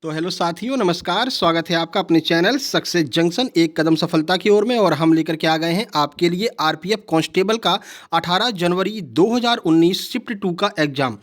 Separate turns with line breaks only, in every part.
तो हेलो साथियों, नमस्कार। स्वागत है आपका अपने चैनल सक्सेस जंक्शन एक कदम सफलता की ओर में। और हम लेकर के आ गए हैं आपके लिए आरपीएफ कांस्टेबल का 18 जनवरी 2019 शिफ्ट 2 का एग्ज़ाम।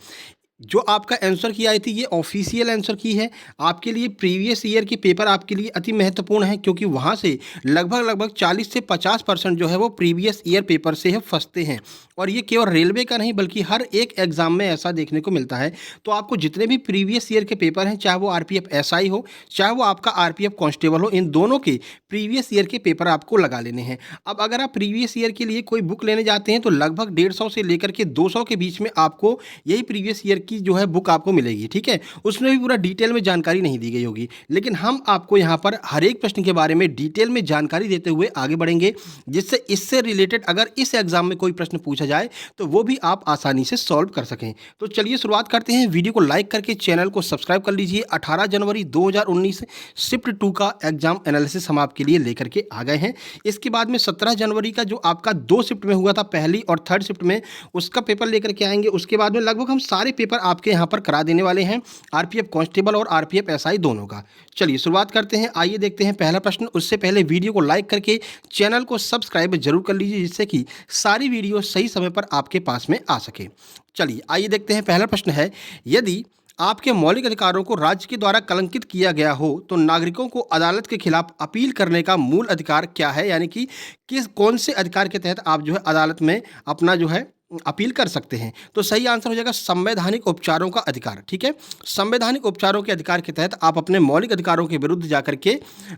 जो आपका आंसर की आई थी ये ऑफिशियल आंसर की है। आपके लिए प्रीवियस ईयर के पेपर आपके लिए अति महत्वपूर्ण है, क्योंकि वहाँ से लगभग 40 से 50% जो है वो प्रीवियस ईयर पेपर से है फंसते हैं। और ये केवल रेलवे का नहीं बल्कि हर एक एग्ज़ाम में ऐसा देखने को मिलता है। तो आपको जितने भी प्रीवियस ईयर के पेपर हैं, चाहे वो आरपीएफ एसआई हो, चाहे वो आपका आरपीएफ कांस्टेबल हो, इन दोनों के प्रीवियस ईयर के पेपर आपको लगा लेने हैं। अब अगर आप प्रीवियस ईयर के लिए कोई बुक लेने जाते हैं तो लगभग 150 से लेकर के 200 के बीच में आपको यही प्रीवियस ईयर की जो है बुक आपको मिलेगी, ठीक है। उसमें भी पूरा डिटेल में जानकारी नहीं दी गई होगी, लेकिन हम आपको यहाँ पर हर एक प्रश्न के बारे में डिटेल में जानकारी देते हुए आगे बढ़ेंगे, जिससे इससे रिलेटेड अगर इस एग्जाम में कोई प्रश्न पूछा जाए तो वो भी आप आसानी से सॉल्व कर सकें। तो चलिए शुरुआत करते हैं। वीडियो को लाइक करके चैनल को सब्सक्राइब कर लीजिए। 18 जनवरी 2019 शिफ्ट 2 का एग्जाम एनालिसिस हम आपके लिए लेकर के आ गए हैं। इसके बाद में 17 जनवरी का जो आपका 2 शिफ्ट में हुआ था, पहली और थर्ड शिफ्ट में, उसका पेपर लेकर के आएंगे। उसके बाद में लगभग हम सारे पेपर आपके यहाँ पर करा देने वाले हैं, आरपीएफ कांस्टेबल और आरपीएफ एसआई दोनों का। चलिए शुरुआत करते हैं। आइए देखते हैं पहला प्रश्न। उससे पहले वीडियो को लाइक करके चैनल को सब्सक्राइब जरूर कर लीजिए, जिससे कि सारी वीडियो सही समय पर आपके पास में आ सके। चलिए आइए देखते हैं। पहला प्रश्न है, यदि आपके मौलिक अधिकारों को राज्य के द्वारा कलंकित किया गया हो तो नागरिकों को अदालत के खिलाफ अपील करने का मूल अधिकार क्या है? यानी कि किस कौन से अधिकार के तहत आप जो है अदालत में अपना जो है अपील कर सकते हैं? तो सही आंसर हो जाएगा संवैधानिक उपचारों का अधिकार, ठीक है। संवैधानिक उपचारों के अधिकार के तहत आप अपने मौलिक अधिकारों के विरुद्ध जाकर के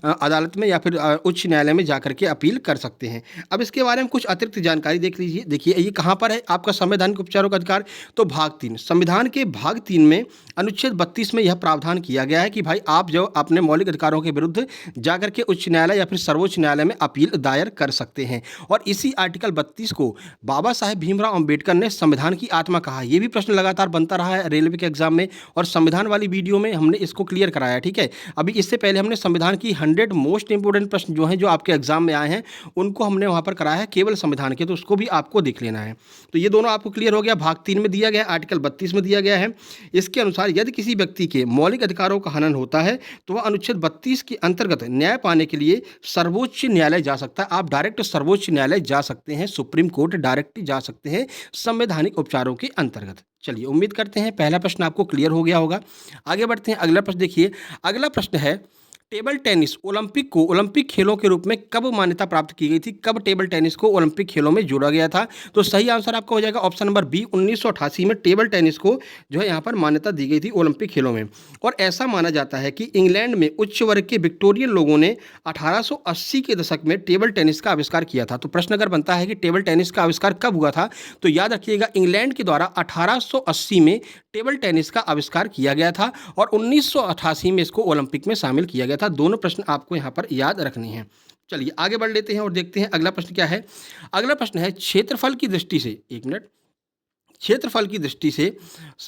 अदालत में या फिर उच्च न्यायालय में जाकर के अपील कर सकते हैं। अब इसके बारे में कुछ अतिरिक्त जानकारी देख लीजिए। देखिए ये कहाँ पर है आपका संवैधानिक उपचारों का अधिकार? तो भाग 3, संविधान के भाग 3 में अनुच्छेद 32 में यह प्रावधान किया गया है कि भाई आप जो अपने मौलिक अधिकारों के विरुद्ध जाकर के उच्च न्यायालय या फिर सर्वोच्च न्यायालय में अपील दायर कर सकते हैं। और इसी आर्टिकल 32 को बाबा साहेब भीमराव अंबेडकर ने संविधान की आत्मा कहा। यह भी प्रश्न लगातार बनता रहा है रेलवे के एग्जाम में, और संविधान वाली वीडियो में हमने इसको क्लियर कराया, ठीक है। अभी इससे पहले हमने संविधान की 100 मोस्ट इंपोर्टेंट प्रश्न जो हैं जो आपके एग्जाम में आए हैं उनको हमने वहां पर कराया है केवल संविधान के, तो उसको भी आपको देख लेना है। तो ये दोनों आपको क्लियर हो गया। भाग 3 में दिया गया, आर्टिकल 32 में दिया गया है। इसके अनुसार यदि किसी व्यक्ति के मौलिक अधिकारों का हनन होता है तो वह अनुच्छेद 32 के अंतर्गत न्याय पाने के लिए सर्वोच्च न्यायालय जा सकता है। आप डायरेक्ट सर्वोच्च न्यायालय जा सकते हैं, सुप्रीम कोर्ट डायरेक्ट जा सकते हैं संवैधानिक उपचारों के अंतर्गत। चलिए उम्मीद करते हैं पहला प्रश्न आपको क्लियर हो गया होगा। आगे बढ़ते हैं। अगला प्रश्न देखिए। अगला प्रश्न है, टेबल टेनिस ओलंपिक को ओलंपिक खेलों के रूप में कब मान्यता प्राप्त की गई थी? कब टेबल टेनिस को ओलंपिक खेलों में जोड़ा गया था? तो सही आंसर आपका हो जाएगा ऑप्शन नंबर बी, 1988 में टेबल टेनिस को जो है यहाँ पर मान्यता दी गई थी ओलंपिक खेलों में। और ऐसा माना जाता है कि इंग्लैंड में उच्च वर्ग के विक्टोरियन लोगों ने 1880 के दशक में टेबल टेनिस का आविष्कार किया था। तो प्रश्न अगर बनता है कि टेबल टेनिस का आविष्कार कब हुआ था, तो याद रखिएगा इंग्लैंड के द्वारा 1880 में टेबल टेनिस का आविष्कार किया गया था और 1988 में इसको ओलंपिक में शामिल किया गया था। दोनों प्रश्न आपको यहाँ पर याद रखने हैं। चलिए आगे बढ़ लेते हैं और देखते हैं अगला प्रश्न क्या है। अगला प्रश्न है, क्षेत्रफल की दृष्टि से, एक मिनट, क्षेत्रफल की दृष्टि से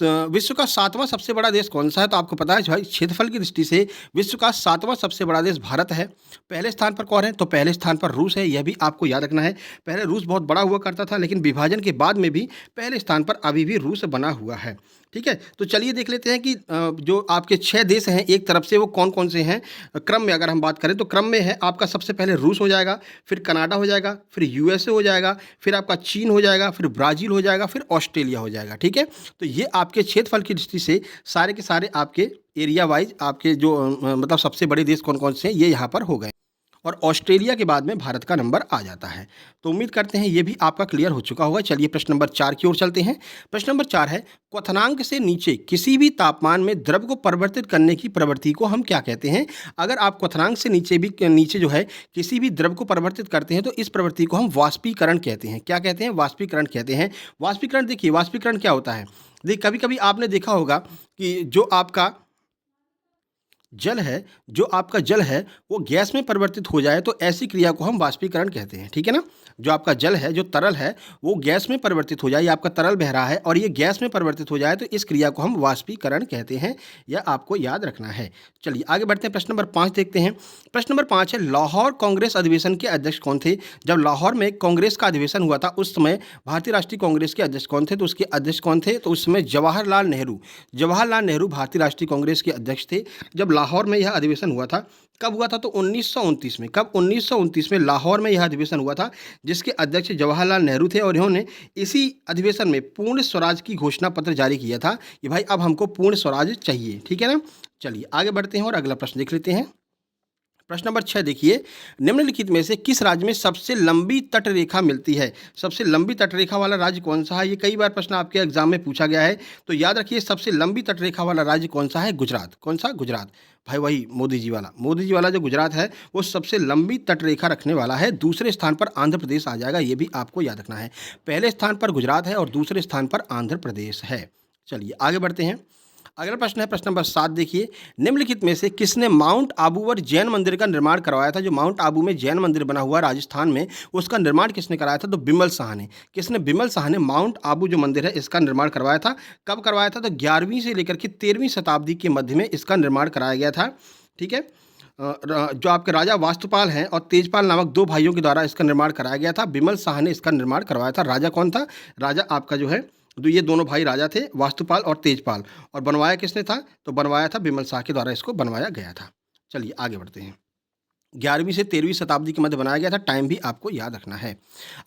विश्व का 7वां सबसे बड़ा देश कौन सा है? तो आपको पता है भाई क्षेत्रफल की दृष्टि से विश्व का 7वां सबसे बड़ा देश भारत है। पहले स्थान पर कौन है? तो पहले स्थान पर रूस है। यह भी आपको याद रखना है। पहले रूस बहुत बड़ा हुआ करता था, लेकिन विभाजन के बाद में भी पहले स्थान पर अभी भी रूस बना हुआ है, ठीक है। तो चलिए देख लेते हैं कि जो आपके 6 देश हैं एक तरफ से वो कौन कौन से हैं। क्रम में अगर हम बात करें तो क्रम में है आपका सबसे पहले रूस हो जाएगा, फिर कनाडा हो जाएगा, फिर यूएसए हो जाएगा, फिर आपका चीन हो जाएगा, फिर ब्राज़ील हो जाएगा, फिर ऑस्ट्रेलिया हो जाएगा, ठीक है। तो ये आपके क्षेत्रफल की दृष्टि से सारे के सारे आपके एरिया वाइज आपके जो मतलब सबसे बड़े देश कौन कौन से हैं ये यहाँ पर हो गए। और ऑस्ट्रेलिया के बाद में भारत का नंबर आ जाता है। तो उम्मीद करते हैं ये भी आपका क्लियर हो चुका होगा। चलिए प्रश्न नंबर 4 की ओर चलते हैं। प्रश्न नंबर 4 है, क्वथनांक से नीचे किसी भी तापमान में द्रव को परिवर्तित करने की प्रवृत्ति को हम क्या कहते हैं? अगर आप क्वथनांक से नीचे जो है किसी भी द्रव को परिवर्तित करते हैं तो इस प्रवृत्ति को हम वाष्पीकरण कहते हैं। क्या कहते हैं? वाष्पीकरण कहते हैं। वाष्पीकरण, देखिए वाष्पीकरण क्या होता है। देखिए कभी कभी आपने देखा होगा कि जो आपका जल है, जो आपका जल है वो गैस में परिवर्तित हो जाए तो ऐसी क्रिया को हम वाष्पीकरण कहते हैं, ठीक है ना। जो आपका जल है, जो तरल है, वो गैस में परिवर्तित हो जाए, या आपका तरल बह रहा है और ये गैस में परिवर्तित हो जाए तो इस क्रिया को हम वाष्पीकरण कहते हैं। यह आपको याद रखना है। चलिए आगे बढ़ते हैं। प्रश्न नंबर 5 देखते हैं। प्रश्न नंबर 5 है, लाहौर कांग्रेस अधिवेशन के अध्यक्ष कौन थे? जब लाहौर में कांग्रेस का अधिवेशन हुआ था उस समय भारतीय राष्ट्रीय कांग्रेस के अध्यक्ष कौन थे? तो उसके अध्यक्ष कौन थे? तो उस समय जवाहरलाल नेहरू भारतीय राष्ट्रीय कांग्रेस के अध्यक्ष थे। जब लाहौर में यह अधिवेशन हुआ था। कब हुआ था? तो 1929 में। कब? 1929 में लाहौर में यह अधिवेशन हुआ था, जिसके अध्यक्ष जवाहरलाल नेहरू थे और इन्होंने इसी अधिवेशन में पूर्ण स्वराज की घोषणा पत्र जारी किया था कि भाई अब हमको पूर्ण स्वराज चाहिए। ठीक है ना? चलिए आगे बढ़ते हैं और अगला प्रश्न देख लेते हैं। प्रश्न नंबर 6 देखिए, निम्नलिखित में से किस राज्य में सबसे लंबी तट रेखा मिलती है? सबसे लंबी तट रेखा वाला राज्य कौन सा है? ये कई बार प्रश्न आपके एग्जाम में पूछा गया है, तो याद रखिए सबसे लंबी तट रेखा वाला राज्य कौन सा है? गुजरात। कौन सा? गुजरात। भाई वही मोदी जी वाला जो गुजरात है वो सबसे लंबी तट रेखा रखने वाला है। दूसरे स्थान पर आंध्र प्रदेश आ जाएगा, ये भी आपको याद रखना है। पहले स्थान पर गुजरात है और दूसरे स्थान पर आंध्र प्रदेश है। चलिए आगे बढ़ते हैं। अगला प्रश्न है प्रश्न नंबर 7 देखिए, निम्नलिखित में से किसने माउंट आबू पर जैन मंदिर का निर्माण करवाया था? जो माउंट आबू में जैन मंदिर बना हुआ राजस्थान में, उसका निर्माण किसने कराया था? तो बिमल शाह ने। किसने? बिमल शाह ने माउंट आबू जो मंदिर है इसका निर्माण करवाया था। कब करवाया था? तो 11वीं से लेकर के 13वीं शताब्दी के मध्य में इसका निर्माण कराया गया था। ठीक है, जो आपके राजा वास्तुपाल हैं और तेजपाल नामक दो भाइयों के द्वारा इसका निर्माण कराया गया था। बिमल शाह ने इसका निर्माण करवाया था। राजा कौन था? राजा आपका जो है, तो ये दोनों भाई राजा थे, वास्तुपाल और तेजपाल। और बनवाया किसने था? तो बनवाया था बिमल शाह के द्वारा इसको बनवाया गया था। चलिए आगे बढ़ते हैं। 11वीं से 13वीं शताब्दी के मध्य बनाया गया था। टाइम भी आपको याद रखना है।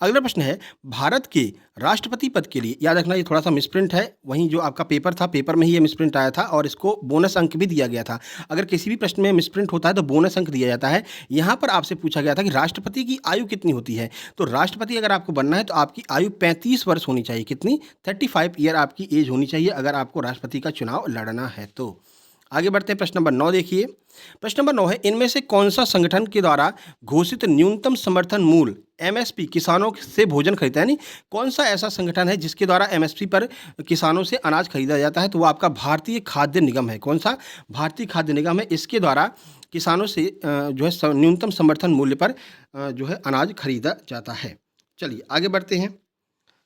अगला प्रश्न है, भारत के राष्ट्रपति पद के लिए, याद रखना ये थोड़ा सा मिसप्रिंट है, वहीं जो आपका पेपर था पेपर में ही ये मिसप्रिंट आया था और इसको बोनस अंक भी दिया गया था। अगर किसी भी प्रश्न में मिसप्रिंट होता है तो बोनस अंक दिया जाता है। यहाँ पर आपसे पूछा गया था कि राष्ट्रपति की आयु कितनी होती है? तो राष्ट्रपति अगर आपको बनना है तो आपकी आयु 35 वर्ष होनी चाहिए। कितनी? 35 ईयर आपकी एज होनी चाहिए अगर आपको राष्ट्रपति का चुनाव लड़ना है तो। आगे बढ़ते हैं। प्रश्न नंबर 9 देखिए। प्रश्न नंबर 9 है, इनमें से कौन सा संगठन के द्वारा घोषित न्यूनतम समर्थन मूल्य एमएसपी किसानों से भोजन खरीदता है? यानी कौन सा ऐसा संगठन है जिसके द्वारा एमएसपी पर किसानों से अनाज खरीदा जाता है? तो वो आपका भारतीय खाद्य निगम है। कौन सा? भारतीय खाद्य निगम है। इसके द्वारा किसानों से जो है न्यूनतम समर्थन मूल्य पर जो है अनाज खरीदा जाता है। चलिए आगे बढ़ते हैं।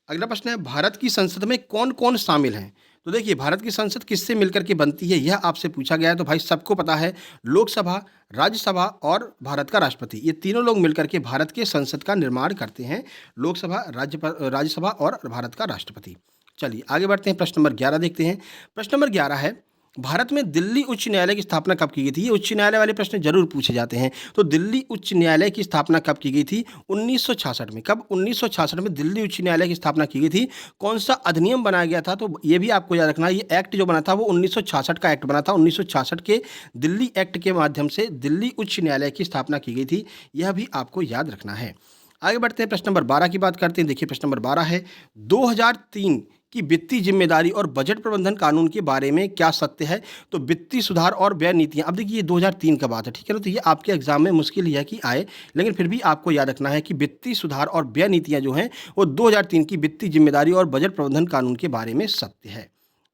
अगला प्रश्न है, भारत की संसद में कौन कौन शामिल हैं? तो देखिए भारत की संसद किससे मिलकर के बनती है यह आपसे पूछा गया है। तो भाई सबको पता है, लोकसभा, राज्यसभा और भारत का राष्ट्रपति, ये तीनों लोग मिलकर के भारत के संसद का निर्माण करते हैं। लोकसभा, राज्यसभा और भारत का राष्ट्रपति। चलिए आगे बढ़ते हैं। प्रश्न नंबर 11 देखते हैं। प्रश्न नंबर 11 है, भारत में दिल्ली उच्च न्यायालय की स्थापना कब की गई थी? ये उच्च न्यायालय वाले प्रश्न जरूर पूछे जाते हैं। तो दिल्ली उच्च न्यायालय की स्थापना कब की गई थी? 1966 में। कब? 1966 में दिल्ली उच्च न्यायालय की स्थापना की गई थी। कौन सा अधिनियम बनाया गया था? तो ये भी आपको याद रखना है, ये एक्ट जो बना था वो 1966 का एक्ट बना था। 1966 के दिल्ली एक्ट के माध्यम से दिल्ली उच्च न्यायालय की स्थापना की गई थी। यह भी आपको याद रखना है। आगे बढ़ते हैं। प्रश्न नंबर 12 की बात करते हैं। देखिए प्रश्न नंबर 12 है, 2003 की वित्तीय जिम्मेदारी और बजट प्रबंधन कानून के बारे में क्या सत्य है? तो वित्तीय सुधार और व्यय नीतियां, अब देखिए ये 2003 का बात है, ठीक है ना? तो ये आपके एग्जाम में मुश्किल ही है कि आए, लेकिन फिर भी आपको याद रखना है कि वित्तीय सुधार और व्यय नीतियां जो हैं वो 2003 की वित्तीय जिम्मेदारी और बजट प्रबंधन कानून के बारे में सत्य है।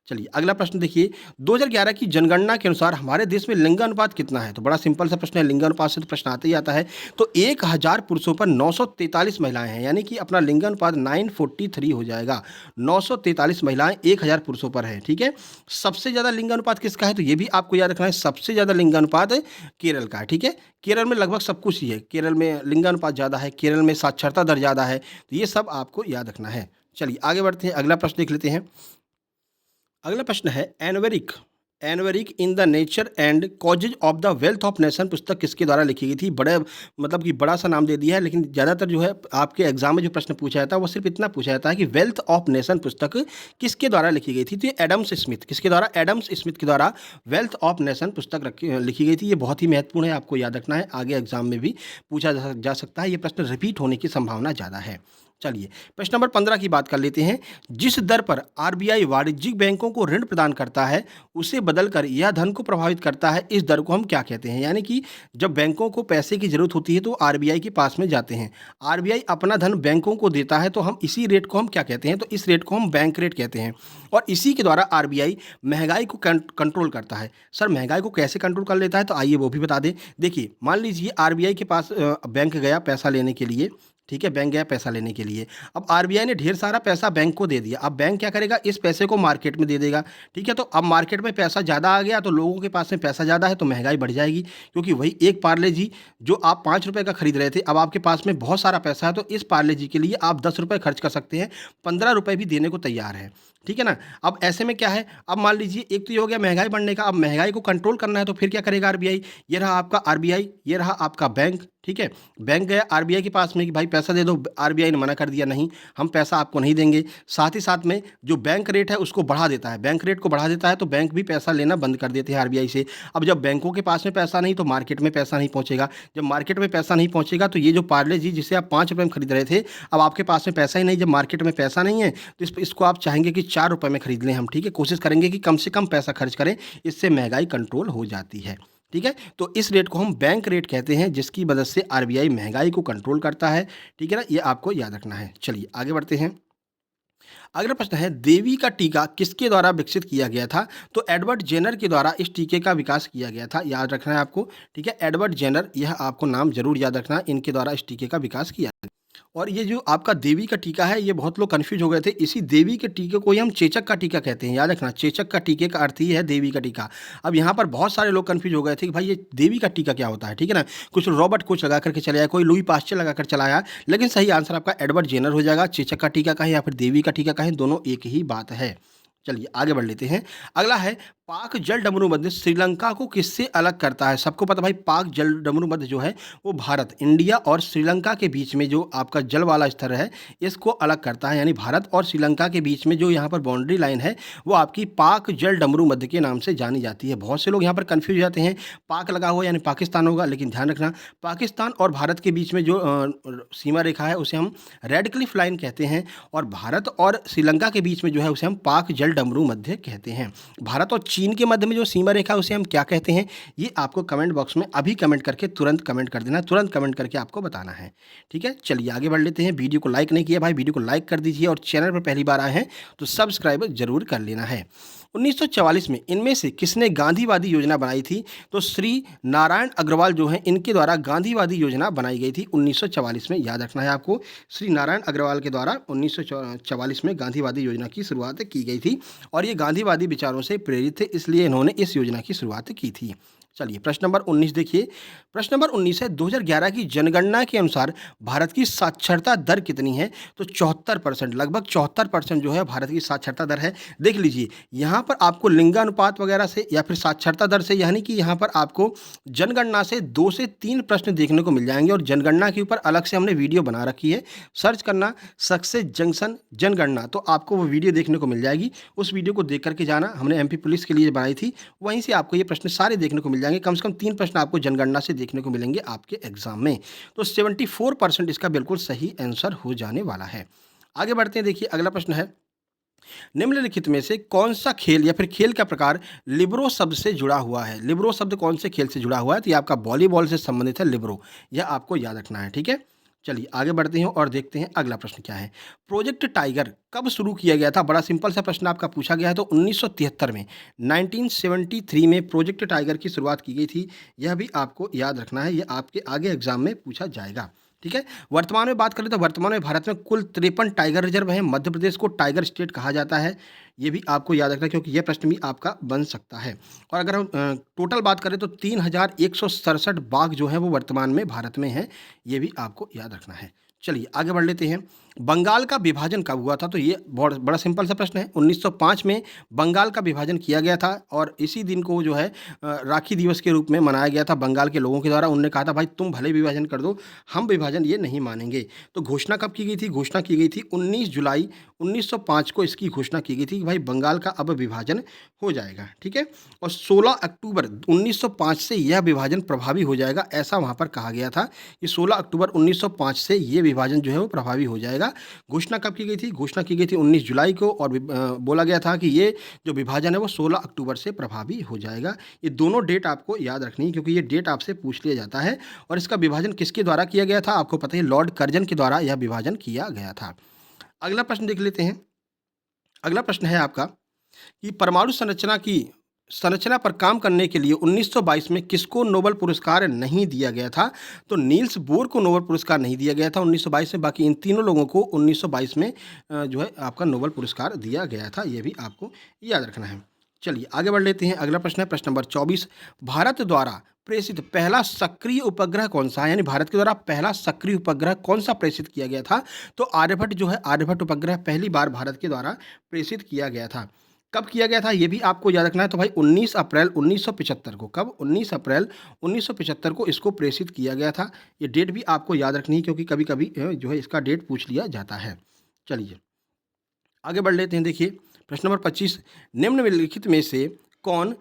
चलिए अगला प्रश्न देखिए, 2011 की जनगणना के अनुसार हमारे देश में लिंगानुपात कितना है? तो बड़ा सिंपल सा प्रश्न है, लिंगानुपात से तो प्रश्न आते ही आता है। तो 1000 पुरुषों पर 943 महिलाएं हैं, यानी कि अपना लिंगानुपात 943 हो जाएगा। 943 महिलाएं 1000 पुरुषों पर है। ठीक है, सबसे ज़्यादा लिंगानुपात किसका है? तो ये भी आपको याद रखना है, सबसे ज़्यादा लिंगानुपात केरल का है। ठीक है, केरल में लगभग सब कुछ ही है, केरल में लिंगानुपात ज़्यादा है, केरल में साक्षरता दर ज़्यादा है, तो ये सब आपको याद रखना है। चलिए आगे बढ़ते हैं, अगला प्रश्न देख लेते हैं। अगला प्रश्न है, एनवेरिक एनवेरिक in the nature and causes of the wealth of nation पुस्तक किसके द्वारा लिखी गई थी? बड़े मतलब कि बड़ा सा नाम दे दिया है, लेकिन ज़्यादातर जो है आपके एग्जाम में जो प्रश्न पूछा जाता है वो सिर्फ इतना पूछा जाता है कि वेल्थ ऑफ नेशन पुस्तक किसके द्वारा लिखी गई थी? तो ये एडम्स स्मिथ, किसके द्वारा? एडम्स स्मिथ के द्वारा वेल्थ ऑफ नेशन पुस्तक लिखी गई थी। ये बहुत ही महत्वपूर्ण है, आपको याद रखना है, आगे एग्जाम में भी पूछा जा सकता है। ये प्रश्न रिपीट होने की संभावना ज़्यादा है। चलिए प्रश्न नंबर 15 की बात कर लेते हैं। जिस दर पर आरबीआई वाणिज्यिक बैंकों को ऋण प्रदान करता है उसे बदलकर यह धन को प्रभावित करता है, इस दर को हम क्या कहते हैं? यानी कि जब बैंकों को पैसे की जरूरत होती है तो आरबीआई के पास में जाते हैं, आरबीआई अपना धन बैंकों को देता है, तो हम इसी रेट को हम क्या कहते हैं? तो इस रेट को हम बैंक रेट कहते हैं। और इसी के द्वारा आरबीआई महंगाई को कंट्रोल करता है। सर महंगाई को कैसे कंट्रोल कर लेता है? तो आइए वो भी बता दें। देखिए मान लीजिए आरबीआई के पास बैंक गया पैसा लेने के लिए, ठीक है, बैंक गया पैसा लेने के लिए। अब आरबीआई ने ढेर सारा पैसा बैंक को दे दिया। अब बैंक क्या करेगा? इस पैसे को मार्केट में दे देगा। ठीक है, तो अब मार्केट में पैसा ज़्यादा आ गया तो लोगों के पास में पैसा ज़्यादा है तो महंगाई बढ़ जाएगी, क्योंकि वही एक पार्ले जी जो आप 5 रुपये का खरीद रहे थे, अब आपके पास में बहुत सारा पैसा है, तो इस पार्ले जी के लिए आप 10 रुपये खर्च कर सकते हैं, 15 रुपये भी देने को तैयार है। ठीक है ना? अब ऐसे में क्या है, अब मान लीजिए एक तो ये हो गया महँगाई बढ़ने का, अब महँगाई को कंट्रोल करना है तो फिर क्या करेगा आरबीआई? ये रहा आपका आरबीआई, ये रहा आपका बैंक, ठीक है? बैंक गया आरबीआई के पास में कि भाई पैसा दे दो, आरबीआई ने मना कर दिया नहीं, हम पैसा आपको नहीं देंगे। साथ ही साथ में जो बैंक रेट है उसको बढ़ा देता है, बैंक रेट को बढ़ा देता है तो बैंक भी पैसा लेना बंद कर देते हैं आरबीआई से। अब जब बैंकों के पास में पैसा नहीं तो मार्केट में पैसा नहीं पहुँचेगा, जब मार्केट में पैसा नहीं पहुँचेगा तो ये जो पार्ले जी जिसे आप ₹5 में खरीद रहे थे, अब आपके पास में पैसा ही नहीं, जब मार्केट में पैसा नहीं है तो इसको आप चाहेंगे कि ₹4 में खरीद लें हम, ठीक है? कोशिश करेंगे कि कम से कम पैसा खर्च करें, इससे महँगाई कंट्रोल हो जाती है, ठीक है? तो इस रेट को हम बैंक रेट कहते हैं जिसकी मदद से आरबीआई महँगाई को कंट्रोल करता है, ठीक है ना? ये आपको याद रखना है। चलिए आगे बढ़ते हैं। अगला प्रश्न है देवी का टीका किसके द्वारा विकसित किया गया था? तो एडवर्ड जेनर के द्वारा इस टीके का विकास किया गया था, याद रखना है आपको, ठीक है? एडवर्ड जेनर, यह आपको नाम ज़रूर याद रखना है, इनके द्वारा इस टीके का विकास किया। और ये जो आपका देवी का टीका है, ये बहुत लोग कन्फ्यूज़ हो गए थे। इसी देवी के टीके को ही हम चेचक का टीका कहते हैं, याद रखना। चेचक का टीके का अर्थ ही है देवी का टीका। अब यहाँ पर बहुत सारे लोग कन्फ्यूज़ हो गए थे कि भाई ये देवी का टीका क्या होता है, ठीक है ना? कुछ रॉबर्ट कोच लगा कर के चले आए, कोई लुई पास्चर लगा कर चला आया, लेकिन सही आंसर आपका एडवर्ड जेनर हो जाएगा। चेचक का टीका कहें या फिर देवी का टीका कहें, दोनों एक ही बात है। चलिए आगे बढ़ लेते हैं। अगला है पाक जल डमरूबंद श्रीलंका को किससे अलग करता है? सबको पता भाई पाक जल डमरूबंद जो है वो भारत, इंडिया और श्रीलंका के बीच में जो आपका जल वाला स्तर है इसको अलग करता है। यानी भारत और श्रीलंका के बीच में जो यहाँ पर बाउंड्री लाइन है वो आपकी पाक जल डमरूबंद के नाम से जानी जाती है। बहुत से लोग यहाँ पर कन्फ्यूज हो जाते हैं, पाक लगा हुआ यानी पाकिस्तान होगा, लेकिन ध्यान रखना पाकिस्तान और भारत के बीच में जो सीमा रेखा है उसे हम रेड क्लिफ लाइन कहते हैं, और भारत और श्रीलंका के बीच में जो है उसे हम पाक जल डमरू मध्य कहते हैं। भारत और चीन के मध्य में जो सीमा रेखा है उसे हम क्या कहते हैं, ये आपको कमेंट बॉक्स में अभी कमेंट करके तुरंत कमेंट कर देना, तुरंत कमेंट करके आपको बताना है, ठीक है? चलिए आगे बढ़ लेते हैं। वीडियो को लाइक नहीं किया भाई, वीडियो को लाइक कर दीजिए, और चैनल पर पहली बार आए हैं तो सब्सक्राइब जरूर कर लेना है। 1944 में इनमें से किसने गांधीवादी योजना बनाई थी? तो श्री नारायण अग्रवाल जो हैं इनके द्वारा गांधीवादी योजना बनाई गई थी 1944 में, याद रखना है आपको। श्री नारायण अग्रवाल के द्वारा 1944 में गांधीवादी योजना की शुरुआत की गई थी, और ये गांधीवादी विचारों से प्रेरित थे, इसलिए इन्होंने इस योजना की शुरुआत की थी। चलिए प्रश्न नंबर 19 देखिए। प्रश्न नंबर 19 है 2011 की जनगणना के अनुसार भारत की साक्षरता दर कितनी है? तो 74%, लगभग 74% जो है भारत की साक्षरता दर है। देख लीजिए यहाँ पर आपको लिंगानुपात वगैरह से या फिर साक्षरता दर से, यानी कि यहाँ पर आपको जनगणना से 2 से 3 प्रश्न देखने को मिल जाएंगे, और जनगणना के ऊपर अलग से हमने वीडियो बना रखी है, सर्च करना सक्सेस जंक्शन जनगणना, तो आपको वो वीडियो देखने को मिल जाएगी। उस वीडियो को देख करके जाना, हमने एमपी पुलिस के लिए बनाई थी, वहीं से आपको ये प्रश्न सारे देखने को मिल जाएंगे। कम से कम 3 प्रश्न आपको जनगणना से देखने को मिलेंगे आपके एग्जाम में। तो 74% इसका बिल्कुल सही आंसर हो जाने वाला है। आगे बढ़ते हैं, देखिए अगला प्रश्न है निम्नलिखित में से कौन सा खेल या फिर खेल का प्रकार लिब्रो शब्द से जुड़ा हुआ है? लिब्रो शब्द कौन से खेल से जुड़ा हुआ है? तो ये आपका वॉलीबॉल से संबंधित है लिब्रो, यह आपको याद रखना है, ठीक है? चलिए आगे बढ़ते हैं और देखते हैं अगला प्रश्न क्या है। प्रोजेक्ट टाइगर कब शुरू किया गया था? बड़ा सिंपल सा प्रश्न आपका पूछा गया है। तो 1973 में, 1973 में प्रोजेक्ट टाइगर की शुरुआत की गई थी, यह भी आपको याद रखना है, यह आपके आगे एग्जाम में पूछा जाएगा, ठीक है? वर्तमान में बात करें तो वर्तमान में भारत में कुल 53 टाइगर रिजर्व हैं। मध्य प्रदेश को टाइगर स्टेट कहा जाता है, ये भी आपको याद रखना है, क्योंकि यह प्रश्न भी आपका बन सकता है। और अगर हम टोटल बात करें तो 3167 बाघ जो है वो वर्तमान में भारत में हैं, ये भी आपको याद रखना है। चलिए आगे बढ़ लेते हैं। बंगाल का विभाजन कब हुआ था? तो ये बहुत बड़ा सिंपल सा प्रश्न है। 1905 में बंगाल का विभाजन किया गया था, और इसी दिन को जो है राखी दिवस के रूप में मनाया गया था बंगाल के लोगों के द्वारा। उन्होंने कहा था भाई तुम भले विभाजन कर दो, हम विभाजन ये नहीं मानेंगे। तो घोषणा कब की गई थी? घोषणा की गई थी 19 जुलाई 1905 को इसकी घोषणा की गई थी कि भाई बंगाल का अब विभाजन हो जाएगा, ठीक है? और 16 अक्टूबर 1905 से यह विभाजन प्रभावी हो जाएगा, ऐसा वहाँ पर कहा गया था कि 16 अक्टूबर 1905 से ये विभाजन जो है वो प्रभावी हो जाएगा। घोषणा कब की गई थी? घोषणा की गई थी 19 जुलाई को, और बोला गया था कि ये जो विभाजन है वो 16 अक्टूबर से प्रभावी हो जाएगा। ये दोनों डेट आपको याद रखनी है, क्योंकि ये डेट आपसे पूछ लिया जाता है। और इसका विभाजन किसके द्वारा किया गया था? आपको पता है लॉर्ड कर्जन के द्वारा यह विभाजन किया गया था। अगला प्रश्न देख लेते हैं। अगला प्रश्न है आपका कि परमाणु संरचना पर काम करने के लिए 1922 में किसको नोबेल पुरस्कार नहीं दिया गया था? तो नील्स बोर को नोबेल पुरस्कार नहीं दिया गया था 1922 में, बाकी इन तीनों लोगों को 1922 में जो है आपका नोबेल पुरस्कार दिया गया था, ये भी आपको याद रखना है। चलिए आगे बढ़ लेते हैं। अगला प्रश्न है प्रश्न नंबर 24। भारत द्वारा प्रेषित पहला सक्रिय उपग्रह कौन सा है, यानी भारत के द्वारा पहला सक्रिय उपग्रह कौन सा प्रेषित किया गया था? तो आर्यभट्ट जो है, आर्यभट्ट उपग्रह पहली बार भारत के द्वारा प्रेषित किया गया था। कब किया गया था ये भी आपको याद रखना है। तो भाई 19 अप्रैल 1975 को, कब? 19 अप्रैल 1975 को इसको प्रेषित किया गया था। ये डेट भी आपको याद रखनी है क्योंकि कभी कभी जो है इसका डेट पूछ लिया जाता है। चलिए आगे बढ़ लेते हैं। देखिए प्रश्न नंबर 25, निम्नलिखित में से कौन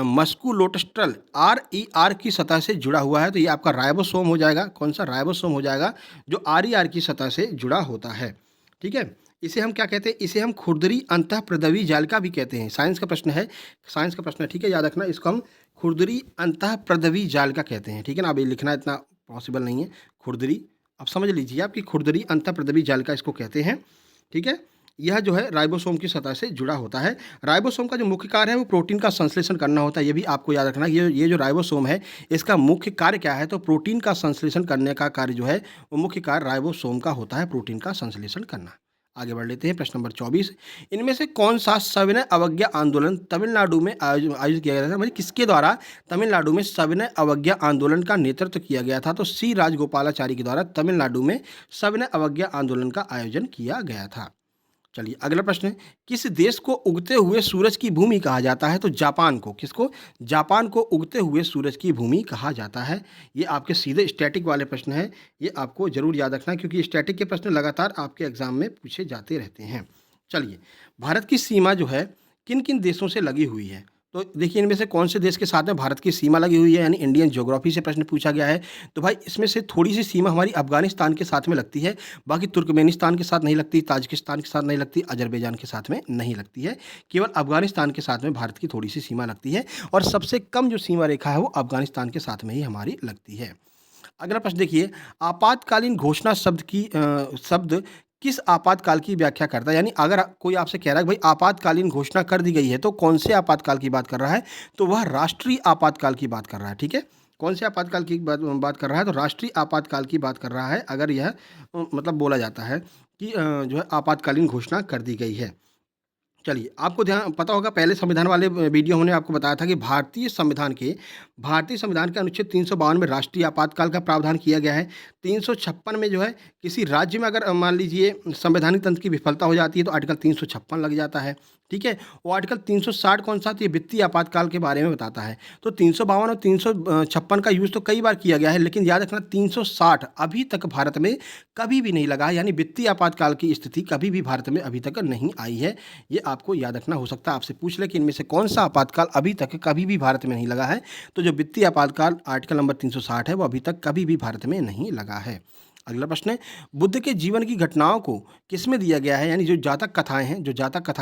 मस्कुलोटस्ट्रल RER की सतह से जुड़ा हुआ है? तो ये आपका राइबोसोम हो जाएगा। कौन सा? राइबोसोम हो जाएगा जो RER की सतह से जुड़ा होता है। ठीक है, इसे हम क्या कहते हैं? इसे हम खुरदरी अंतःप्रदवी जालिका भी कहते हैं। साइंस का प्रश्न है, साइंस का प्रश्न है, ठीक है, याद रखना। इसको हम खुरदरी अंतःप्रदवी जालिका कहते हैं। ठीक है ना, अब ये लिखना इतना पॉसिबल नहीं है। खुरदरी, अब समझ लीजिए आप कि खुरदरी अंतःप्रदवी जालिका इसको कहते हैं। ठीक है, यह जो है राइबोसोम की सतह से जुड़ा होता है। राइबोसोम का जो मुख्य कार्य है वो प्रोटीन का संश्लेषण करना होता है। ये भी आपको याद रखना। ये जो राइबोसोम है इसका मुख्य कार्य क्या है? तो प्रोटीन का संश्लेषण करने का कार्य जो है वो मुख्य कार्य राइबोसोम का होता है, प्रोटीन का संश्लेषण करना। आगे बढ़ लेते हैं। प्रश्न नंबर 24, इनमें से कौन सा सविनय अवज्ञा आंदोलन तमिलनाडु में आयोजित किया गया था? मतलब किसके द्वारा तमिलनाडु में सविनय अवज्ञा आंदोलन का नेतृत्व किया गया था? तो सी राजगोपालाचारी के द्वारा तमिलनाडु में सविनय अवज्ञा आंदोलन का आयोजन किया गया था। चलिए अगला प्रश्न है, किस देश को उगते हुए सूरज की भूमि कहा जाता है? तो जापान को। किसको? जापान को उगते हुए सूरज की भूमि कहा जाता है। ये आपके सीधे स्टैटिक वाले प्रश्न हैं, ये आपको जरूर याद रखना क्योंकि स्टैटिक के प्रश्न लगातार आपके एग्जाम में पूछे जाते रहते हैं। चलिए, भारत की सीमा जो है किन किन देशों से लगी हुई है? तो देखिए इनमें से कौन से देश के साथ में भारत की सीमा लगी हुई है, यानी इंडियन ज्योग्राफी से प्रश्न पूछा गया है। तो भाई इसमें से थोड़ी सी सीमा हमारी अफगानिस्तान के साथ में लगती है, बाकी तुर्कमेनिस्तान के साथ नहीं लगती, ताजिकिस्तान के साथ नहीं लगती, अजरबैजान के साथ में नहीं लगती है। केवल अफगानिस्तान के साथ में भारत की थोड़ी सी सीमा लगती है और सबसे कम जो सीमा रेखा है वो अफगानिस्तान के साथ में ही हमारी लगती है। अगला प्रश्न देखिए, आपातकालीन घोषणा शब्द किस आपातकाल की व्याख्या करता है? यानी अगर कोई आपसे कह रहा है भाई आपातकालीन घोषणा कर दी गई है तो कौन से आपातकाल की बात कर रहा है? तो वह राष्ट्रीय आपातकाल की बात कर रहा है। ठीक है, कौन से आपातकाल की बात कर रहा है? तो राष्ट्रीय आपातकाल की बात कर रहा है अगर यह मतलब बोला जाता है कि जो है आपातकालीन घोषणा कर दी गई है। चलिए, आपको ध्यान पता होगा पहले संविधान वाले वीडियो हमने आपको बताया था कि भारतीय संविधान के अनुच्छेद 352 में राष्ट्रीय आपातकाल का प्रावधान किया गया है। 356 में जो है किसी राज्य में अगर मान लीजिए संवैधानिक तंत्र की विफलता हो जाती है तो आर्टिकल 356 लग जाता है। ठीक है, वो आर्टिकल 360 कौन सा? तो ये वित्तीय आपातकाल के बारे में बताता है। तो 352 और 356 का यूज़ तो कई बार किया गया है, लेकिन याद रखना 360 अभी तक भारत में कभी भी नहीं लगा है, यानी वित्तीय आपातकाल की स्थिति कभी भी भारत में अभी तक नहीं आई है। ये आपको याद रखना। हो सकता है आपसे पूछ ले कि इनमें से कौन सा आपातकाल अभी तक कभी भी भारत में नहीं लगा है? तो जो वित्तीय आपातकाल आर्टिकल नंबर 360 है वो अभी तक कभी भी भारत में नहीं लगा है। अगला प्रश्न है, बुद्ध के जीवन की घटनाओं को किसमें दिया गया है? यानी जो जातक कथाएं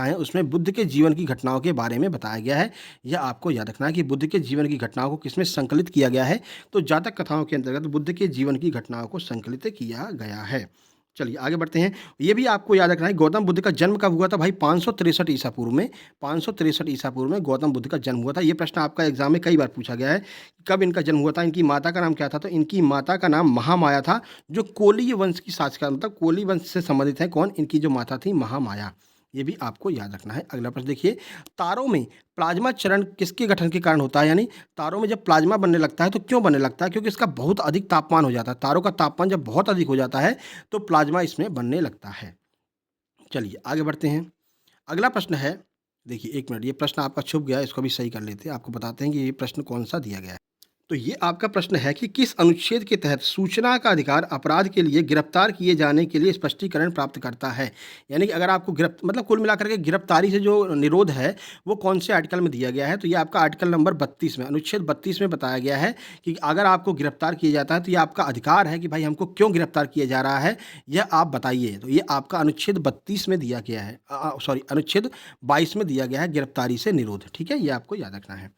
हैं उसमें बुद्ध के जीवन की घटनाओं के बारे में बताया गया है। यह आपको याद रखना है कि बुद्ध के जीवन की घटनाओं को किसमें संकलित किया गया है? तो जातक कथाओं के अंतर्गत बुद्ध के जीवन की घटनाओं को संकलित किया गया है। चलिए आगे बढ़ते हैं। ये भी आपको याद रखना है गौतम बुद्ध का जन्म कब हुआ था? भाई 563 ईसा पूर्व में, 563 ईसा पूर्व में गौतम बुद्ध का जन्म हुआ था। ये प्रश्न आपका एग्जाम में कई बार पूछा गया है, कब इनका जन्म हुआ था, इनकी माता का नाम क्या था? तो इनकी माता का नाम महामाया था, जो कोलीय वंश की शासका, मतलब कोली वंश से संबंधित है। कौन? इनकी जो माता थी महामाया। ये भी आपको याद रखना है। अगला प्रश्न देखिए, तारों में प्लाज्मा चरण किसके गठन के कारण होता है? यानी तारों में जब प्लाज्मा बनने लगता है तो क्यों बनने लगता है? क्योंकि इसका बहुत अधिक तापमान हो जाता है। तारों का तापमान जब बहुत अधिक हो जाता है तो प्लाज्मा इसमें बनने लगता है। चलिए आगे बढ़ते हैं। अगला प्रश्न है, देखिए एक मिनट, ये प्रश्न आपका छुप गया है, इसको भी सही कर लेते हैं। आपको बताते हैं कि ये प्रश्न कौन सा दिया गया है। तो ये आपका प्रश्न है कि किस अनुच्छेद के तहत सूचना का अधिकार अपराध के लिए गिरफ्तार किए जाने के लिए स्पष्टीकरण प्राप्त करता है? यानी कि अगर आपको मतलब कुल मिलाकर के गिरफ्तारी से जो निरोध है वो कौन से आर्टिकल में दिया गया है? तो ये आपका आर्टिकल नंबर 32 में, अनुच्छेद 32 में बताया गया है कि अगर आपको गिरफ्तार किया जाता है तो ये आपका अधिकार है कि भाई हमको क्यों गिरफ्तार किया जा रहा है, यह आप बताइए। तो ये आपका अनुच्छेद 32 में दिया गया है, सॉरी अनुच्छेद 22 में दिया गया है, गिरफ्तारी से निरोध। ठीक है, ये आपको याद रखना है।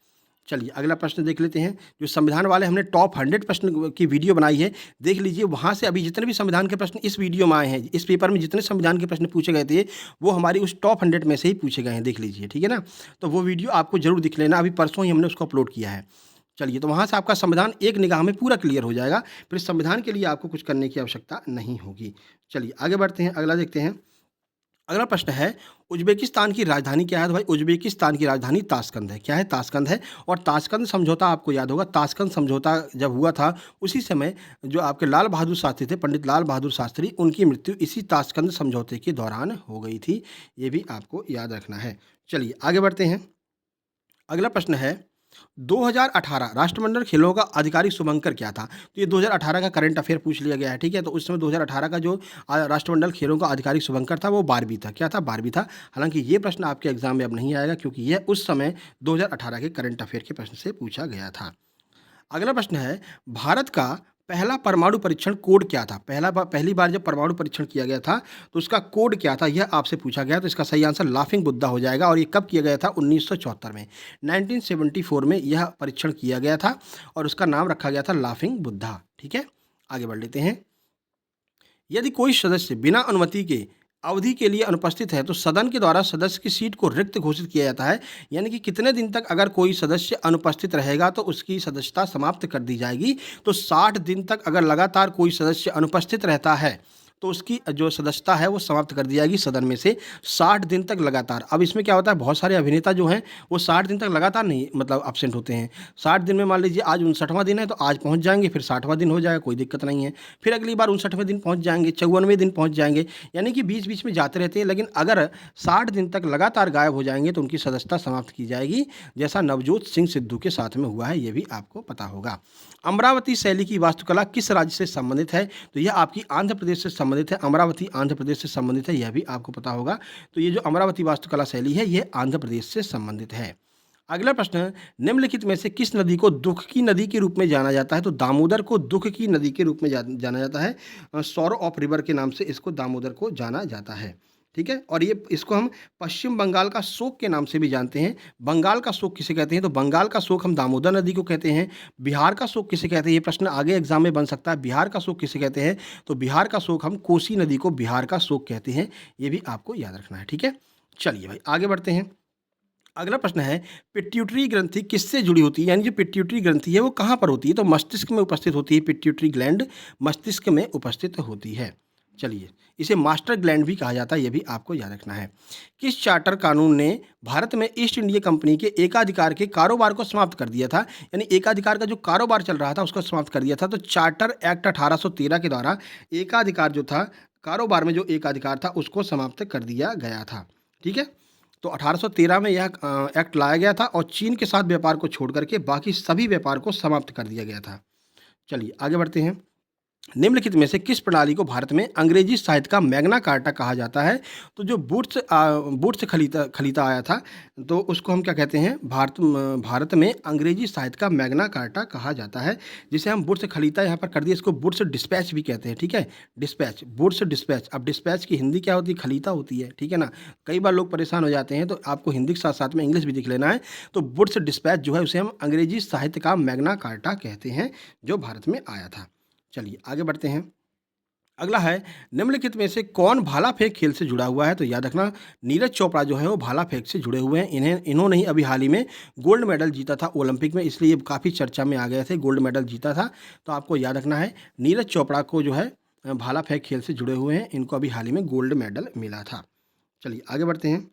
चलिए अगला प्रश्न देख लेते हैं। जो संविधान वाले हमने टॉप 100 प्रश्न की वीडियो बनाई है, देख लीजिए, वहाँ से अभी जितने भी संविधान के प्रश्न इस वीडियो में आए हैं, इस पेपर में जितने संविधान के प्रश्न पूछे गए थे वो हमारी उस टॉप 100 में से ही पूछे गए हैं, देख लीजिए। ठीक है ना, तो वो वीडियो आपको जरूर दिख लेना, अभी परसों ही हमने उसको अपलोड किया है। चलिए, तो वहाँ से आपका संविधान एक निगाह में पूरा क्लियर हो जाएगा, फिर संविधान के लिए आपको कुछ करने की आवश्यकता नहीं होगी। चलिए आगे बढ़ते हैं, अगला देखते हैं। अगला प्रश्न है, उज़्बेकिस्तान की राजधानी क्या है? तो भाई उज़्बेकिस्तान की राजधानी ताशकंद है। क्या है? ताशकंद है। और ताशकंद समझौता आपको याद होगा, ताशकंद समझौता जब हुआ था उसी समय जो आपके लाल बहादुर शास्त्री थे, पंडित लाल बहादुर शास्त्री, उनकी मृत्यु इसी ताशकंद समझौते के दौरान हो गई थी। ये भी आपको याद रखना है। चलिए आगे बढ़ते हैं। अगला प्रश्न है, 2018 राष्ट्रमंडल खेलों का आधिकारिक शुभंकर क्या था? तो ये 2018 का करंट अफेयर पूछ लिया गया है, ठीक है? तो उस समय 2018 का जो राष्ट्रमंडल खेलों का आधिकारिक शुभंकर था वो बारबी था। क्या था? बारबी था। हालांकि ये प्रश्न आपके एग्जाम में अब नहीं आएगा क्योंकि यह उस समय 2018 के करंट अफेयर के प्रश्न से पूछा गया था। अगला प्रश्न है, भारत का पहला परमाणु परीक्षण कोड क्या था? पहली बार जब परमाणु परीक्षण किया गया था तो उसका कोड क्या था, यह आपसे पूछा गया। तो इसका सही आंसर लाफिंग बुद्धा हो जाएगा। और ये कब किया गया था? 1974 में, 1974 में यह परीक्षण किया गया था और उसका नाम रखा गया था लाफिंग बुद्धा। ठीक है, आगे बढ़ लेते हैं। यदि कोई सदस्य बिना अनुमति के अवधि के लिए अनुपस्थित है तो सदन के द्वारा सदस्य की सीट को रिक्त घोषित किया जाता है। यानी कि कितने दिन तक अगर कोई सदस्य अनुपस्थित रहेगा तो उसकी सदस्यता समाप्त कर दी जाएगी। तो 60 दिन तक अगर लगातार कोई सदस्य अनुपस्थित रहता है तो उसकी जो सदस्यता है वो समाप्त कर दी जाएगी सदन में से, 60 दिन तक लगातार। अब इसमें क्या होता है, बहुत सारे अभिनेता जो हैं वो 60 दिन तक लगातार नहीं मतलब अब्सेंट होते हैं। 60 दिन में मान लीजिए आज 59वां दिन है तो आज पहुंच जाएंगे, फिर 60वां दिन हो जाएगा, कोई दिक्कत नहीं है। फिर अगली बार 59वें दिन पहुंच जाएंगे, 54वें दिन पहुंच जाएंगे। यानी कि बीच बीच में जाते रहते हैं। लेकिन अगर 60 दिन तक लगातार गायब हो जाएंगे तो उनकी सदस्यता समाप्त की जाएगी, जैसा नवजोत सिंह सिद्धू के साथ में हुआ है, ये भी आपको पता होगा। अमरावती शैली की वास्तुकला किस राज्य से संबंधित है? तो यह आपकी आंध्र प्रदेश से संबंधित है। अमरावती आंध्र प्रदेश से संबंधित है, यह भी आपको पता होगा। तो ये जो अमरावती वास्तुकला शैली है यह आंध्र प्रदेश से संबंधित है। अगला प्रश्न, निम्नलिखित में से किस नदी को दुख की नदी के रूप में जाना जाता है? तो दामोदर को दुख की नदी के रूप में जाना जाता है। सौरो ऑफ रिवर के नाम से इसको दामोदर को जाना जाता है। ठीक है, और ये इसको हम पश्चिम बंगाल का शोक के नाम से भी जानते हैं। बंगाल का शोक किसे कहते हैं? तो बंगाल का शोक हम दामोदर नदी को कहते हैं। बिहार का शोक किसे कहते हैं? ये प्रश्न आगे एग्जाम में बन सकता है। बिहार का शोक किसे कहते हैं? तो बिहार का शोक हम कोसी नदी को बिहार का शोक कहते हैं। ये भी आपको याद रखना है। ठीक है, चलिए भाई आगे बढ़ते हैं। अगला प्रश्न है, पिट्यूटरी ग्रंथि किससे जुड़ी होती है? यानी जो पिट्यूटरी ग्रंथि है वो कहाँ पर होती है? तो मस्तिष्क में उपस्थित होती है। पिट्यूटरी ग्लैंड मस्तिष्क में उपस्थित होती है। चलिए, इसे मास्टर ग्लैंड भी कहा जाता है, ये भी आपको याद रखना है। किस चार्टर कानून ने भारत में ईस्ट इंडिया कंपनी के एकाधिकार के कारोबार को समाप्त कर दिया था? यानी एकाधिकार का जो कारोबार चल रहा था उसको समाप्त कर दिया था। तो चार्टर एक्ट 1813 के द्वारा एकाधिकार जो था, कारोबार में जो एकाधिकार था उसको समाप्त कर दिया गया था। ठीक है, तो 1813 में यह एक्ट लाया गया था और चीन के साथ व्यापार को छोड़ करके बाकी सभी व्यापार को समाप्त कर दिया गया था। चलिए आगे बढ़ते हैं। निम्नलिखित में से किस प्रणाली को भारत में अंग्रेजी साहित्य का मैग्ना कार्टा कहा जाता है? तो जो वुड्स खलीता आया था तो उसको हम क्या कहते हैं? भारत में अंग्रेजी साहित्य का मैग्ना कार्टा कहा जाता है, जिसे हम वुड्स खलीता यहाँ पर कर दिया, इसको वुड्स डिस्पैच भी कहते हैं। ठीक है, डिस्पैच, वुड्स डिस्पैच। अब डिस्पैच की हिंदी क्या होती है? खलीता होती है। ठीक है ना, कई बार लोग परेशान हो जाते हैं तो आपको हिंदी के साथ साथ में इंग्लिश भी दिख लेना है। तो वुड्स डिस्पैच जो है उसे हम अंग्रेजी साहित्य का मैग्ना कार्टा कहते हैं, जो भारत में आया था। चलिए आगे बढ़ते हैं। अगला है, निम्नलिखित में से कौन भाला फेंक खेल से जुड़ा हुआ है? तो याद रखना, नीरज चोपड़ा जो है वो भाला फेंक से जुड़े हुए हैं। इन्होंने ही अभी हाल ही में गोल्ड मेडल जीता था ओलंपिक में, इसलिए काफ़ी चर्चा में आ गए थे। गोल्ड मेडल जीता था, तो आपको याद रखना है नीरज चोपड़ा को जो है भाला फेंक खेल से जुड़े हुए हैं, इनको अभी हाल ही में गोल्ड मेडल मिला था। चलिए आगे बढ़ते हैं।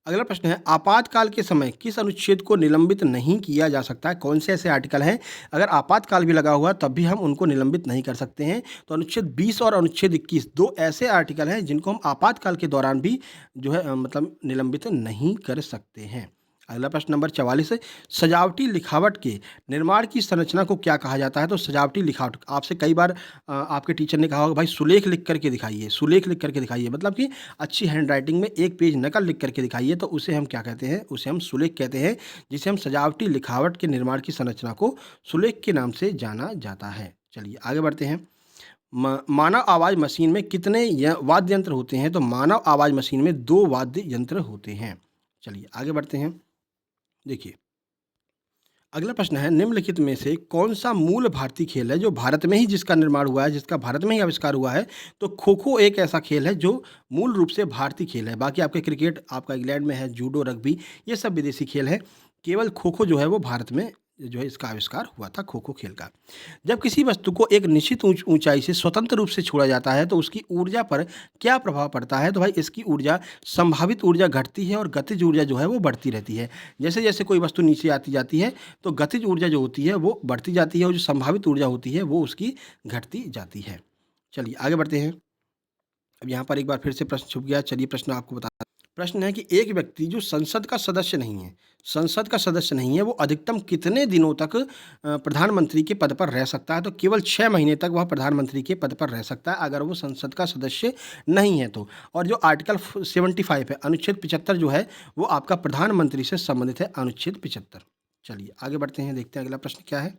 अगला प्रश्न है, आपातकाल के समय किस अनुच्छेद को निलंबित नहीं किया जा सकता है? कौन से ऐसे आर्टिकल हैं अगर आपातकाल भी लगा हुआ तब भी हम उनको निलंबित नहीं कर सकते हैं? तो अनुच्छेद 20 और अनुच्छेद 21 दो ऐसे आर्टिकल हैं जिनको हम आपातकाल के दौरान भी जो है मतलब निलंबित नहीं कर सकते हैं। अगला प्रश्न नंबर 44 है, सजावटी लिखावट के निर्माण की संरचना को क्या कहा जाता है? तो सजावटी लिखावट, आपसे कई बार आपके टीचर ने कहा होगा भाई सुलेख लिख करके दिखाइए, सुलेख लिख करके दिखाइए, मतलब कि अच्छी हैंड राइटिंग में एक पेज नकल लिख करके दिखाइए, तो उसे हम क्या कहते हैं? उसे हम सुलेख कहते हैं, जिसे हम सजावटी लिखावट के निर्माण की संरचना को सुलेख के नाम से जाना जाता है। चलिए आगे बढ़ते हैं। मानव आवाज़ मशीन में कितने वाद्य यंत्र होते हैं? तो मानव आवाज़ मशीन में 2 वाद्य यंत्र होते हैं। चलिए आगे बढ़ते हैं। देखिए, अगला प्रश्न है, निम्नलिखित में से कौन सा मूल भारतीय खेल है जो भारत में ही जिसका निर्माण हुआ है, जिसका भारत में ही आविष्कार हुआ है? तो खो खो एक ऐसा खेल है जो मूल रूप से भारतीय खेल है। बाकी आपके क्रिकेट आपका इंग्लैंड में है, जूडो, रग्बी, ये सब विदेशी खेल है। केवल खो खो जो है वो भारत में जो है इसका आविष्कार हुआ था, खो खो खेल का। जब किसी वस्तु को एक निश्चित ऊंचाई से स्वतंत्र रूप से छोड़ा जाता है तो उसकी ऊर्जा पर क्या प्रभाव पड़ता है? तो भाई इसकी ऊर्जा, संभावित ऊर्जा घटती है और गतिज ऊर्जा जो है वो बढ़ती रहती है। जैसे जैसे कोई वस्तु नीचे आती जाती है तो गतिज ऊर्जा जो होती है वो बढ़ती जाती है और जो संभावित ऊर्जा होती है वो उसकी घटती जाती है। चलिए आगे बढ़ते हैं। अब यहाँ पर एक बार फिर से प्रश्न छुप गया, चलिए प्रश्न आपको बता। प्रश्न है कि एक व्यक्ति जो संसद का सदस्य नहीं है, संसद का सदस्य नहीं है, वो अधिकतम कितने दिनों तक प्रधानमंत्री के पद पर रह सकता है? तो केवल 6 महीने तक वह प्रधानमंत्री के पद पर रह सकता है अगर वो संसद का सदस्य नहीं है तो। और जो आर्टिकल 75 है, अनुच्छेद 75 जो है वो आपका प्रधानमंत्री से संबंधित है, अनुच्छेद 75। चलिए आगे बढ़ते हैं, देखते हैं अगला प्रश्न क्या है।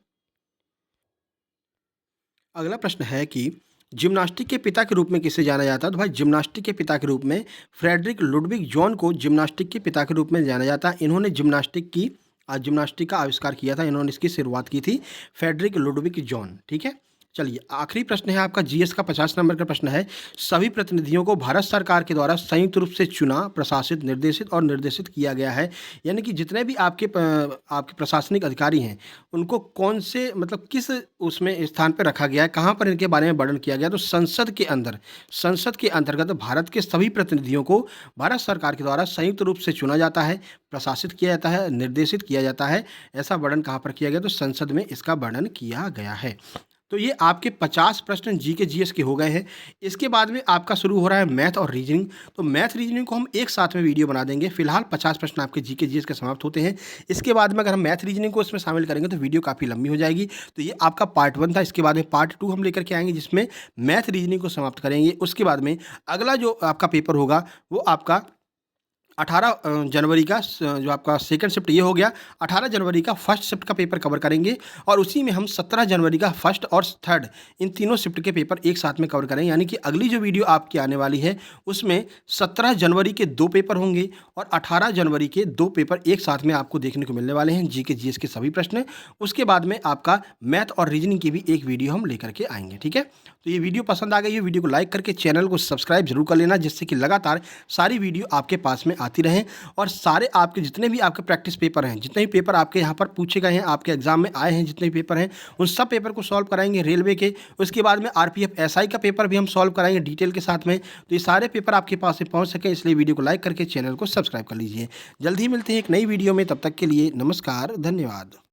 अगला प्रश्न है कि जिम्नास्टिक के पिता के रूप में किसे जाना जाता है? तो भाई जिम्नास्टिक के पिता के रूप में फ्रेडरिक लुडविग जॉन को जिम्नास्टिक के पिता के रूप में जाना जाता है। इन्होंने जिम्नास्टिक का आविष्कार किया था, इन्होंने इसकी शुरुआत की थी, फ्रेडरिक लुडविग जॉन। ठीक है। चलिए आखिरी प्रश्न है आपका जीएस का 50 नंबर का प्रश्न है। सभी प्रतिनिधियों को भारत सरकार के द्वारा संयुक्त रूप से चुना, प्रशासित, निर्देशित और निर्देशित किया गया है। यानी कि जितने भी आपके प्रशासनिक अधिकारी हैं उनको कौन से, मतलब किस उसमें स्थान पर रखा गया है, कहाँ पर इनके बारे में वर्णन किया गया? तो संसद के अंदर, संसद के अंतर्गत भारत के सभी प्रतिनिधियों को भारत सरकार के द्वारा संयुक्त रूप से चुना जाता है, प्रशासित किया जाता है, निर्देशित किया जाता है। ऐसा वर्णन कहाँ पर किया गया? तो संसद में इसका वर्णन किया गया है। तो ये आपके 50 प्रश्न जी के जीएस के हो गए हैं। इसके बाद में आपका शुरू हो रहा है मैथ और रीजनिंग। तो मैथ रीजनिंग को हम एक साथ में वीडियो बना देंगे। फिलहाल 50 प्रश्न आपके जी के जीएस के समाप्त होते हैं। इसके बाद में अगर हम मैथ रीजनिंग को इसमें शामिल करेंगे तो वीडियो काफ़ी लंबी हो जाएगी। तो ये आपका पार्ट 1 था। इसके बाद में पार्ट 2 हम लेकर के आएंगे जिसमें मैथ रीजनिंग को समाप्त करेंगे। उसके बाद में अगला जो आपका पेपर होगा वो आपका 18 जनवरी का जो आपका सेकंड शिफ्ट ये हो गया। 18 जनवरी का फर्स्ट शिफ्ट का पेपर कवर करेंगे और उसी में हम 17 जनवरी का फर्स्ट और थर्ड, इन तीनों शिफ्ट के पेपर एक साथ में कवर करेंगे। यानी कि अगली जो वीडियो आपकी आने वाली है उसमें 17 जनवरी के 2 पेपर होंगे और 18 जनवरी के 2 पेपर एक साथ में आपको देखने को मिलने वाले हैं, जी के जीएस के सभी प्रश्न। उसके बाद में आपका मैथ और रीजनिंग की भी एक वीडियो हम लेकर के आएंगे। ठीक है। तो ये वीडियो पसंद आ गई है, वीडियो को लाइक करके चैनल को सब्सक्राइब जरूर कर लेना, जिससे कि लगातार सारी वीडियो आपके पास में आती रहें और सारे आपके जितने भी आपके प्रैक्टिस पेपर हैं, जितने भी पेपर आपके यहाँ पर पूछे गए हैं, आपके एग्जाम में आए हैं, जितने भी पेपर हैं उन सब पेपर को सॉल्व कराएंगे रेलवे के। उसके बाद में आरपीएफ एसआई का पेपर भी हम सॉल्व कराएंगे डिटेल के साथ में। तो ये सारे पेपर आपके पास में पहुँच सके इसलिए वीडियो को लाइक करके चैनल को सब्सक्राइब कर लीजिए। जल्द ही मिलते हैं एक नई वीडियो में, तब तक के लिए नमस्कार, धन्यवाद।